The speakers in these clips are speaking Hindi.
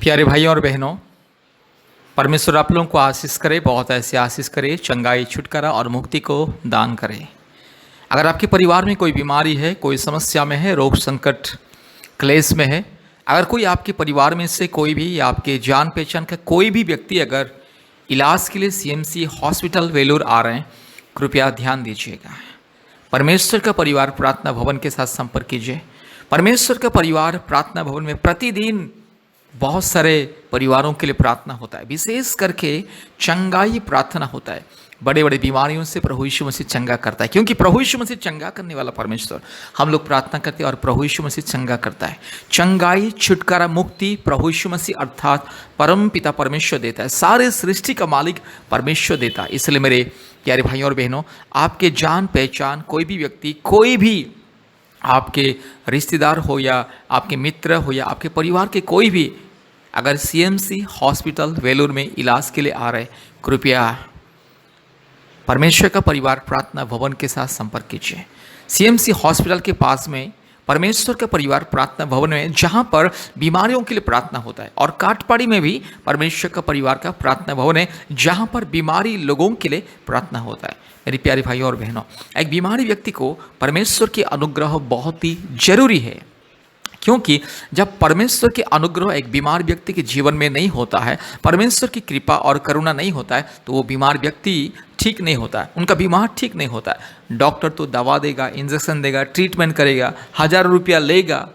प्यारे भाई और बहनों, परमेश्वर आप लोगों को आशीष करे, बहुत ऐसी आशीष करे, चंगाई, छुटकारा और मुक्ति को दान करे। अगर आपके परिवार में कोई बीमारी है, कोई समस्या में है, रोग संकट क्लेश में है, अगर कोई आपके परिवार में से कोई भी या आपके जान पहचान का कोई भी व्यक्ति अगर इलाज के लिए सीएमसी हॉस्पिटल वेलूर आ रहे हैं, कृपया ध्यान दीजिएगा। परमेश्वर का परिवार प्रार्थना भवन के साथ संपर्क कीजिए। परमेश्वर का परिवार प्रार्थना भवन में प्रतिदिन बहुत सारे परिवारों के लिए प्रार्थना होता है, विशेष करके चंगाई प्रार्थना होता है। बड़े बड़े बीमारियों से प्रभु यीशु मसीह चंगा करता है, क्योंकि प्रभु यीशु मसीह चंगा करने वाला परमेश्वर। हम लोग प्रार्थना करते हैं और प्रभु यीशु मसीह चंगा करता है। चंगाई, छुटकारा, मुक्ति प्रभु यीशु मसीह अर्थात परम पिता परमेश्वर देता है। सारे सृष्टि का मालिक परमेश्वर देता है। इसलिए मेरे प्यारे भाइयों और बहनों, आपके जान पहचान कोई भी व्यक्ति, कोई भी आपके रिश्तेदार हो या आपके मित्र हो या आपके परिवार के कोई भी अगर सीएमसी हॉस्पिटल वेलूर में इलाज के लिए आ रहे, कृपया परमेश्वर का परिवार प्रार्थना भवन के साथ संपर्क कीजिए। सीएमसी हॉस्पिटल के पास में परमेश्वर का परिवार प्रार्थना भवन में, जहां पर बीमारियों के लिए प्रार्थना होता है, और काटपाड़ी में भी परमेश्वर का परिवार का प्रार्थना भवन है, जहां पर बीमारी लोगों के लिए प्रार्थना होता है। मेरी प्यारी भाइयों और बहनों, एक बीमारी व्यक्ति को परमेश्वर की अनुग्रह बहुत ही जरूरी है, क्योंकि जब परमेश्वर के अनुग्रह एक बीमार व्यक्ति के जीवन में नहीं होता है, परमेश्वर की कृपा और करुणा नहीं होता है, तो वो बीमार व्यक्ति ठीक नहीं होता है, उनका बीमार ठीक नहीं होता है। डॉक्टर तो दवा देगा, इंजेक्शन देगा, ट्रीटमेंट करेगा, हज़ारों रुपया लेगा,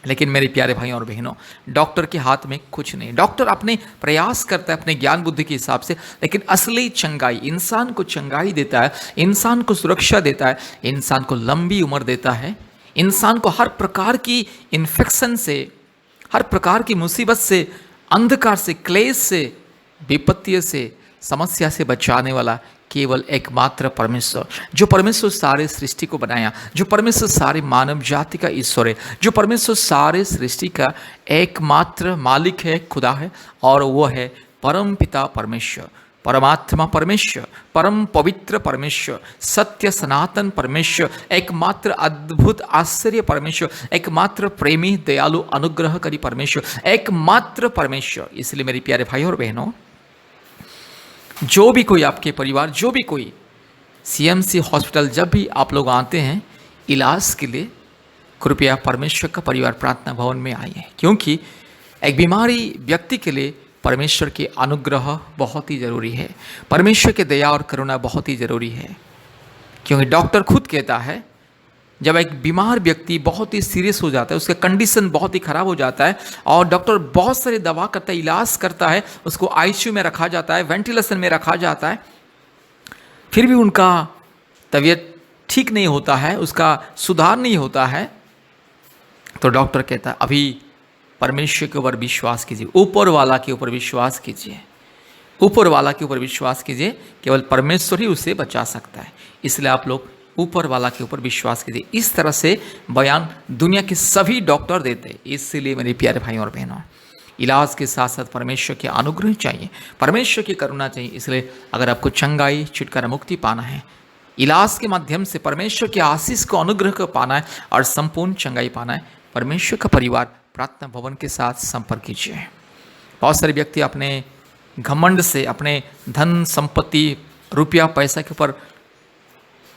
लेकिन मेरे प्यारे भाइयों और बहनों, डॉक्टर के हाथ में कुछ नहीं। डॉक्टर अपने प्रयास करता है अपने ज्ञान बुद्धि के हिसाब से, लेकिन असली चंगाई, इंसान को चंगाई देता है, इंसान को सुरक्षा देता है, इंसान को लंबी उम्र देता है, इंसान को हर प्रकार की इन्फेक्शन से, हर प्रकार की मुसीबत से, अंधकार से, क्लेश से, विपत्ति से, समस्या से बचाने वाला केवल एकमात्र परमेश्वर, जो परमेश्वर सारे सृष्टि को बनाया, जो परमेश्वर सारे मानव जाति का ईश्वर है, जो परमेश्वर सारे सृष्टि का एकमात्र मालिक है, खुदा है, और वो है परम पिता परमेश्वर, परमात्मा परमेश्वर, परम पवित्र परमेश्वर, सत्य सनातन परमेश्वर, एकमात्र अद्भुत आश्चर्य परमेश्वर, एकमात्र प्रेमी दयालु अनुग्रहकारी परमेश्वर, एकमात्र परमेश्वर। इसलिए मेरे प्यारे भाई और बहनों, जो भी कोई आपके परिवार, जो भी कोई सीएमसी हॉस्पिटल जब भी आप लोग आते हैं इलाज के लिए, कृपया परमेश्वर का परिवार प्रार्थना भवन में आइए, क्योंकि एक बीमारी व्यक्ति के लिए परमेश्वर के अनुग्रह बहुत ही ज़रूरी है, परमेश्वर के दया और करुणा बहुत ही ज़रूरी है। क्योंकि डॉक्टर खुद कहता है, जब एक बीमार व्यक्ति बहुत ही सीरियस हो जाता है, उसका कंडीशन बहुत ही ख़राब हो जाता है, और डॉक्टर बहुत सारी दवा करता है, इलाज करता है, उसको आईसीयू में रखा जाता है, वेंटिलेशन में रखा जाता है, फिर भी उनका तबीयत ठीक नहीं होता है, उसका सुधार नहीं होता है, तो डॉक्टर कहता है अभी परमेश्वर के ऊपर विश्वास कीजिए, ऊपर वाला के ऊपर विश्वास कीजिए, ऊपर वाला के ऊपर विश्वास कीजिए, केवल परमेश्वर ही उसे बचा सकता है। इसलिए आप लोग ऊपर वाला के ऊपर विश्वास कीजिए। इस तरह से बयान दुनिया के सभी डॉक्टर देते हैं। इसलिए मेरे प्यारे भाइयों और बहनों, इलाज के साथ साथ परमेश्वर के अनुग्रह चाहिए, परमेश्वर की करुणा चाहिए। इसलिए अगर आपको चंगाई, छुटकारा, मुक्ति पाना है, इलाज के माध्यम से परमेश्वर के आशीष को, अनुग्रह को पाना है और संपूर्ण चंगाई पाना है, परमेश्वर का परिवार प्रार्थना भवन के साथ संपर्क कीजिए। बहुत सारे व्यक्ति अपने घमंड से, अपने धन संपत्ति, रुपया पैसा के ऊपर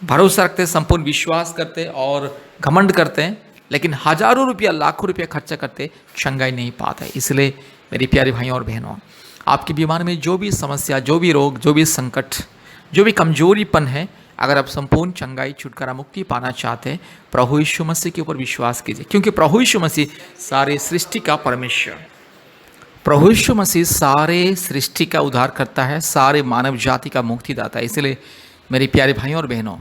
भरोसा रखते हैं, संपूर्ण विश्वास करते हैं और घमंड करते हैं, लेकिन हजारों रुपया, लाखों रुपया खर्चा करते, चंगाई नहीं पाते। इसलिए मेरी प्यारे भाइयों और बहनों, आपके बीमार में जो भी समस्या, जो भी रोग, जो भी संकट, जो भी कमजोरीपन है, अगर आप संपूर्ण चंगाई, छुटकारा, मुक्ति पाना चाहते हैं, प्रभु यीशु मसीह के ऊपर विश्वास कीजिए, क्योंकि प्रभु यीशु मसीह सारे सृष्टि का परमेश्वर, प्रभु यीशु मसीह सारे सृष्टि का उद्धार करता है, सारे मानव जाति का मुक्तिदाता है। इसलिए मेरे प्यारे भाइयों और बहनों,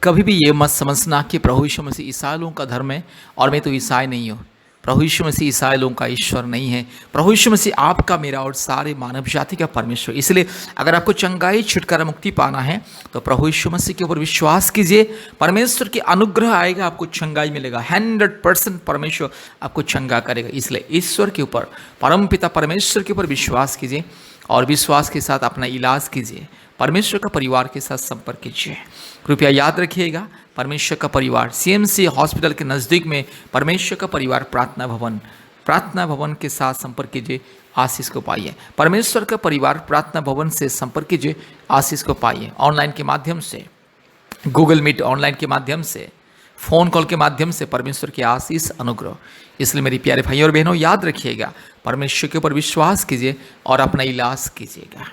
कभी भी ये मत समझना कि प्रभु यीशु मसीह ईसाई लोगों का धर्म है और मैं तो ईसाई नहीं हूँ। प्रभु यीशु मसीह ईसाई लोगों का ईश्वर नहीं है। प्रभु यीशु मसीह आपका, मेरा और सारे मानव जाति का परमेश्वर। इसलिए अगर आपको चंगाई, छुटकारा, मुक्ति पाना है तो प्रभु यीशु मसीह के ऊपर विश्वास कीजिए, परमेश्वर के अनुग्रह आएगा, आपको चंगाई मिलेगा। 100% परमेश्वर आपको चंगा करेगा। इसलिए ईश्वर के ऊपर, परमपिता परमेश्वर के ऊपर विश्वास कीजिए और विश्वास के साथ अपना इलाज कीजिए। परमेश्वर का परिवार के साथ संपर्क कीजिए। कृपया याद रखिएगा, परमेश्वर का परिवार सीएमसी हॉस्पिटल के नज़दीक में परमेश्वर का परिवार प्रार्थना भवन प्रार्थना भवन के साथ संपर्क कीजिए, आशीष को पाइए। परमेश्वर का परिवार प्रार्थना भवन से संपर्क कीजिए, आशीष को पाइए। ऑनलाइन के माध्यम से, गूगल मीट ऑनलाइन के माध्यम से, फ़ोन कॉल के माध्यम से परमेश्वर की आशीष अनुग्रह। इसलिए मेरी प्यारे भाइयों और बहनों, याद रखिएगा, परमेश्वर के ऊपर विश्वास कीजिए और अपना इलाज कीजिएगा।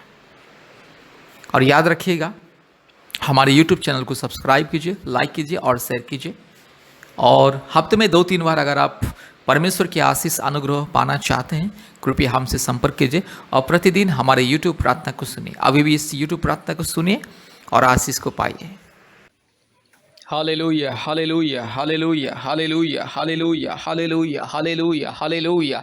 और याद रखिएगा, हमारे YouTube चैनल को सब्सक्राइब कीजिए, लाइक कीजिए और शेयर कीजिए। और हफ्ते में 2-3 बार अगर आप परमेश्वर की आशीष अनुग्रह पाना चाहते हैं, कृपया हमसे संपर्क कीजिए और प्रतिदिन हमारे YouTube प्रार्थना को सुनिए। अभी भी इस YouTube प्रार्थना को सुनिए और आशीष को पाइए। Hallelujah, hallelujah, hallelujah, hallelujah, hallelujah, hallelujah, hallelujah, hallelujah,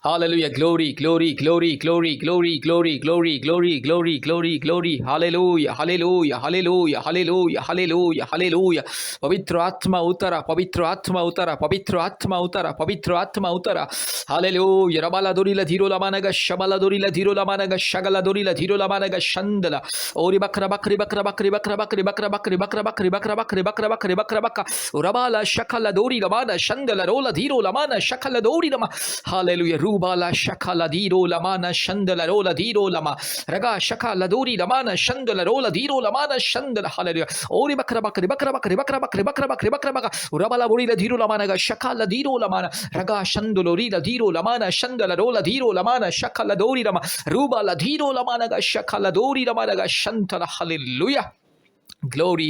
hallelujah, glory, glory, glory, glory, glory, glory, glory, glory, glory, glory, glory, hallelujah, hallelujah, hallelujah, hallelujah, hallelujah, hallelujah, पवित्र आत्मा उतरा, पवित्र आत्मा उतरा, पवित्र आत्मा उतरा, पवित्र आत्मा उतरा, hallelujah, रबाला दोरीला धीरो लमानगा शबाला दोरीला धीरो लमानगा शगला दोरीला धीरो लमानगा शंदला, ओरी बकरा बकरी बकरा बकरी बकरा बकरी बकरा बकरी बकरा बकरी बकरा बकरी बकरा बकरी बकरा बका रबाला शकला दोरी लमाना शंदला रोला धीरो लमाना शकला दोरी लमा हालेलुया रूबाला शकला धीरो लमाना शंदला रोला धीरो लमा रगा शकला दोरी लमाना शंदला रोला धीरो लमाना शंदला हालेलुया ओरी बकरा बकरी बकरा बकरी बकरा बकरी बकरा बकरी बकरा बका रबाला बोरी धीरो लमाना गा शकला धीरो लमाना रगा शंदलो री धीरो लमाना शंदला रोला धीरो लमाना शकला दोरी लमा रूबाला धीरो लमाना गा शकला दोरी लमाना गा शंतला hallelujah glory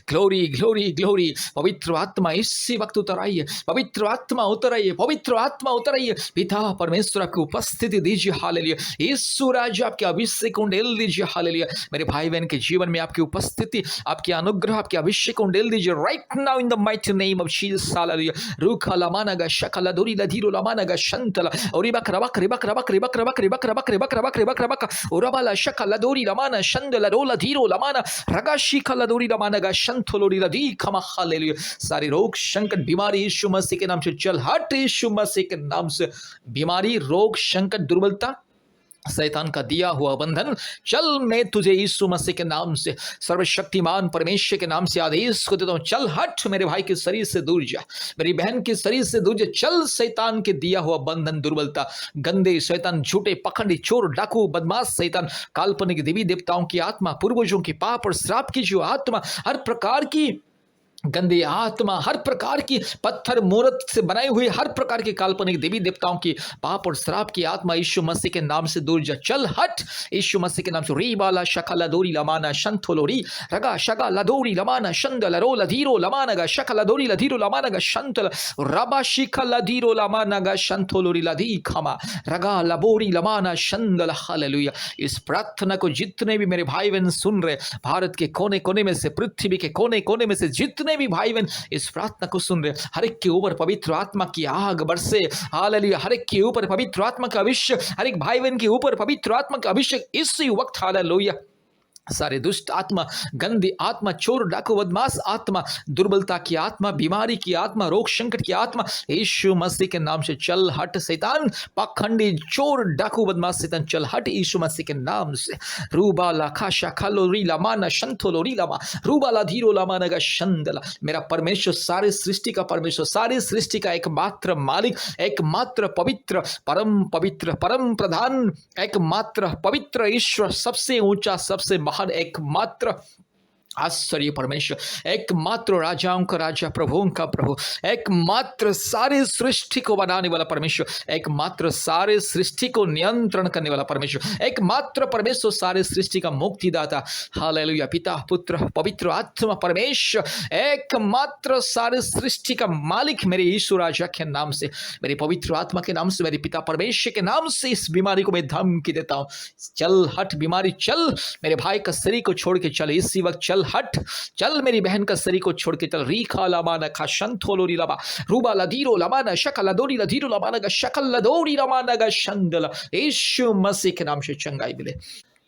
glory glory glory पवित्र आत्मा इसी वक्त उतर आइए, पवित्र आत्मा उतर आइए, पवित्र आत्मा उतर आइए। पिता परमेश्वर आपकी उपस्थिति दीजिए, हालेलुया। यीशु राजा आपके अभिषेक उंडेल दीजिए, हालेलुया। मेरे भाई बहन के जीवन में आपकी उपस्थिति, आपके अनुग्रह, आपके अभिषेक उंडेल दीजिए right now in the mighty name of Jesus, hallelujah. रूखा लमानगा शकला दोरी लधीरो लमानगा शंतला और बकरा बकरी बकरा बकरी बकरा बकरी बकरा बकरी बकरा बकरी बकरा बकरा ओरबाला शकला दोरी लमाना शंदला रोला धीरो लमाना रगा शिखला दोरी लमानगा शंथलोरी लदी खमा हालेलुया। सारी रोग संकट बीमारी यीशु मसीह के नाम से चल हट, यीशु मसीह के नाम से बीमारी रोग संकट दुर्बलता शैतान का दिया हुआ बंधन चल, मैं तुझे यीशु मसीह के नाम से सर्वशक्तिमान परमेश्वर के नाम से आदेश को देता हूं, चल हट मेरे भाई के शरीर से दूर जा, मेरी बहन के शरीर से दूर जा, चल शैतान के दिया हुआ बंधन दुर्बलता गंदे शैतान झूठे पखंडी चोर डाकू बदमाश शैतान काल्पनिक देवी देवताओं की आत्मा पूर्वजों की पाप और श्राप की जो आत्मा हर प्रकार की गंदी आत्मा हर प्रकार की पत्थर मूर्त से बनाई हुई हर प्रकार की काल्पनिक देवी देवताओं की पाप और श्राप की आत्मा यीशु मसीह के नाम से दूर जा, चल हट यीशु मसीह के नाम से। री बाला शकला दोरी लमाना शंथोलोरी रगा शगा लदोरी लमाना शंदल रो लधीरो लमानगा शकला दोरी लधीरो लमानगा शंतल रबा शिखा लधीरो लमानगा शंथोलोरी लधी खमा रगा लबोरी लमाना शंदल हालेलुया। इस प्रार्थना को जितने भी मेरे भाई बहन सुन रहे, भारत के कोने कोने में से, पृथ्वी के कोने कोने में से जितने भी भाई बहन इस प्रार्थना को सुन रहे, हर एक के ऊपर पवित्र आत्मा की आग बरसे, हालेलुया। हर एक के ऊपर पवित्र आत्मा का अभिषेक, हर एक भाई बहन के ऊपर पवित्र आत्मा का अभिषेक इसी वक्त, हालेलुया। सारे दुष्ट आत्मा, गंदी आत्मा, चोर डाकू बदमाश आत्मा, दुर्बलता की आत्मा, बीमारी की आत्मा, रोग संकट की आत्मा यीशु मसीह के नाम से चल हट शैतान, पाखंडी चोर डाकू बदमाश शैतान चल हट यीशु मसीह के नाम से। रूबा लाखा शाखालोरी लामाना शंथोलोरी लामा रूबा ला धीरो लामानगा शंदला। मेरा परमेश्वर, सारे सृष्टि का परमेश्वर, सारे सृष्टि का एकमात्र मालिक, एकमात्र पवित्र, परम प्रधान, एकमात्र पवित्र ईश्वर, सबसे ऊंचा, सबसे महान, एकमात्र आश्चर्य परमेश्वर, एकमात्र राजाओं का राजा, प्रभुओं का प्रभु, एकमात्र सारे सृष्टि को बनाने वाला परमेश्वर, एकमात्र सारे सृष्टि को नियंत्रण करने वाला परमेश्वर, एकमात्र परमेश्वर, सारे सृष्टि का मुक्तिदाता, हालेलुया। पिता पुत्र पवित्र आत्मा परमेश्वर, एकमात्र सारे सृष्टि का मालिक, मेरे यीशु राजा के नाम से, मेरे पवित्र आत्मा के नाम से, मेरे पिता परमेश्वर के नाम से इस बीमारी को मैं धमकी देता हूं, चल हट बीमारी, चल मेरे भाई का शरीर को छोड़ के चल इसी वक्त, चल हट, चल मेरी बहन का शरीर को छोड़ के चल। रीखा लमाना खा शंथोलोरी लबा रूबा लधीरो लमाना शकल दोरी लधीरो लमाना गा शकल दोरी लमाना गा शंदला। यीशु मसीह के नाम से चंगाई मिले,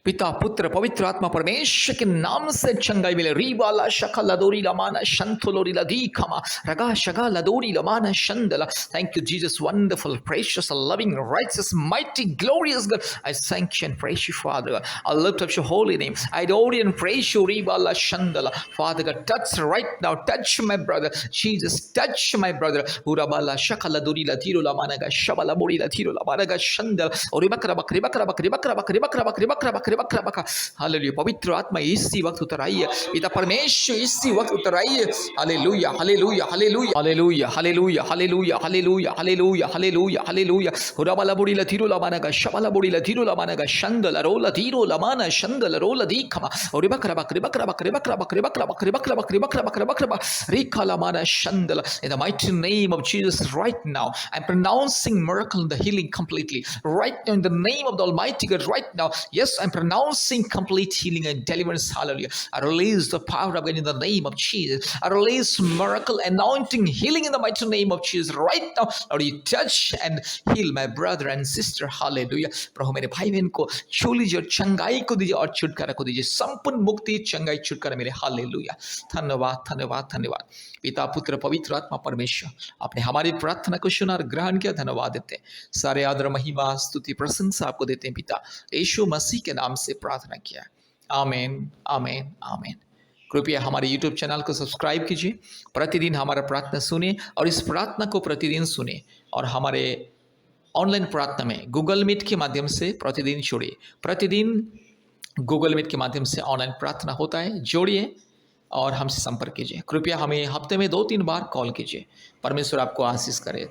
पिता पुत्र पवित्र आत्मा परमेश्वर के नाम से चंगाई मिले। रीबाला शका लदोरी लमाना शंथोलोरी लदी खमा रगा शगा लदोरी लमाना शंदला। Thank you, Jesus, wonderful, precious, loving, righteous, mighty, glorious God. I thank you and praise you, Father God. I lift up your holy name. I adore you and praise you. Ribala shandala. Father God, touch right now. Touch my brother. Jesus, touch my brother. Urabala shaka laduri latiro lamanaga shabala bori latiro lamanaga shandala. Oribakra bakri bakra bakri bakra bakri bakra bakri bakra bakri hallelujah. पवित्र आत्मा इसी वक्त उतर आई है। पिता परमेश्वर इसी वक्त उतर आई है। Hallelujah hallelujah hallelujah hallelujah hallelujah hallelujah hallelujah hallelujah hallelujah hallelujah. हुराबाला बुड़ी लथीरो लमाना शबाला बुड़ी लथीरो लमाना शंदल रोला धीरो लमाना शंदल रोला दीखमा और बकरा बकरे बकरा बकरे बकरा बकरे बकरा बकरे बकरा बकरे बकरा बकरा बकरा रेखा लमाना शंदल। In the mighty name of Jesus, right now I'm pronouncing miracle and the healing completely. Right now, in the name of the Almighty God, right now, yes, I'm pronouncing complete healing and deliverance. Hallelujah. I release the power of God in the name of Jesus. I release miracle, anointing, healing in the mighty name of Jesus. Right now, Lord, you touch and heal my brother and sister. Hallelujah. प्रभु मेरे भाई बहन को छू लीजिए और चंगाई को दीजिए और छुटकारा को दीजिए। संपूर्ण मुक्ति, चंगाई, छुटकारा मेरे। हालेलुया। धन्यवाद धन्यवाद धन्यवाद। पिता पुत्र पवित्र आत्मा परमेश्वर, आपने हमारी प्रार्थना को सुना और ग्रहण किया। धन्यवाद देते हैं। सारे आदर महिमा स्तुति प्रशंसा आपको देते हैं। पिता यीशु मसीह के नाम से प्रार्थना किया। आमीन आमीन आमीन। कृपया हमारे YouTube चैनल को सब्सक्राइब कीजिए। प्रतिदिन हमारा प्रार्थना सुने और इस प्रार्थना को प्रतिदिन सुने और हमारे ऑनलाइन प्रार्थना में गूगल मीट के माध्यम से प्रतिदिन जोड़िए। प्रतिदिन गूगल मीट के माध्यम से ऑनलाइन प्रार्थना होता है, जोड़िए और हमसे संपर्क कीजिए। कृपया हमें हफ्ते में 2-3 बार कॉल कीजिए। परमेश्वर आपको आशीष करे।